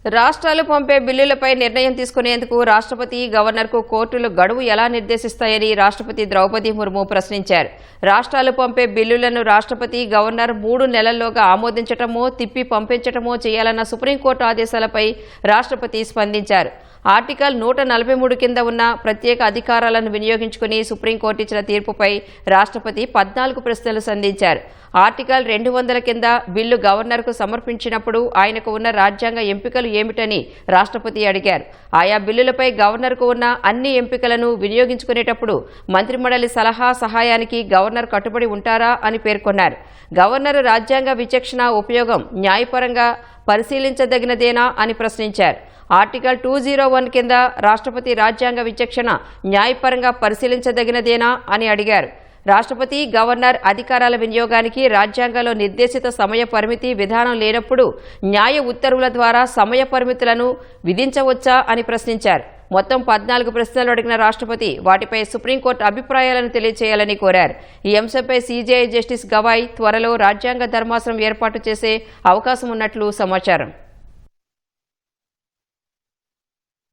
రాష్ట్రాలు పంపే బిల్లులపై నిర్ణయం తీసుకునేందుకు రాష్ట్రపతి గవర్నర్కు కోర్టులు గడువు ఎలా నిర్దేశిస్తాయని రాష్ట్రపతి ద్రౌపది ముర్ము ప్రశ్నించారు. రాష్ట్రాలు పంపే బిల్లులను రాష్ట్రపతి గవర్నర్ 3 నెలల్లోగా ఆమోదించటమో తిప్పి పంపించటమో చేయాలన్న సుప్రీంకోర్టు ఆదేశాలపై రాష్ట్రపతి స్పందించారు. ఆర్టికల్ 143 కింద ఉన్న ప్రత్యేక అధికారాలను వినియోగించుకుని సుప్రీంకోర్టు ఇచ్చిన తీర్పుపై రాష్ట్రపతి 14 ప్రశ్నలు సంధించారు. ఆర్టికల్ 200 కింద బిల్లు గవర్నర్కు సమర్పించినప్పుడు ఆయనకు ఉన్న రాజ్యాంగ ఎంపికలు ఏమిటని రాష్ట్రపతి అడిగారు. ఆయా బిల్లులపై గవర్నర్కు ఉన్న అన్ని ఎంపికలను వినియోగించుకునేటప్పుడు మంత్రిమండలి సలహా సహాయానికి గవర్నర్ కట్టుబడి ఉంటారా అని పేర్కొన్నారు. గవర్నర్ రాజ్యాంగ విచక్షణ ఉపయోగం న్యాయపరంగా పరిశీలించదగినదేనా అని ప్రశ్నించారు. ఆర్టికల్ 201 కింద రాష్ట్రపతి రాజ్యాంగ విచక్షణ న్యాయపరంగా పరిశీలించదగినదేనా అని అడిగారు. రాష్ట్రపతి గవర్నర్ అధికారాల వినియోగానికి రాజ్యాంగంలో నిర్దేశిత సమయ పరిమితి విధానం లేనప్పుడు న్యాయ ఉత్తర్వుల ద్వారా సమయ పరిమితులను విధించవచ్చా అని ప్రశ్నించారు. మొత్తం 14 ప్రశ్నలు అడిగిన రాష్ట్రపతి వాటిపై సుప్రీంకోర్టు అభిప్రాయాలను తెలియజేయాలని కోరారు. ఈ అంశంపై సీజేఐ జస్టిస్ గవాయ్ త్వరలో రాజ్యాంగ ధర్మాసనం ఏర్పాటు చేసే అవకాశం ఉన్నట్లు సమాచారం.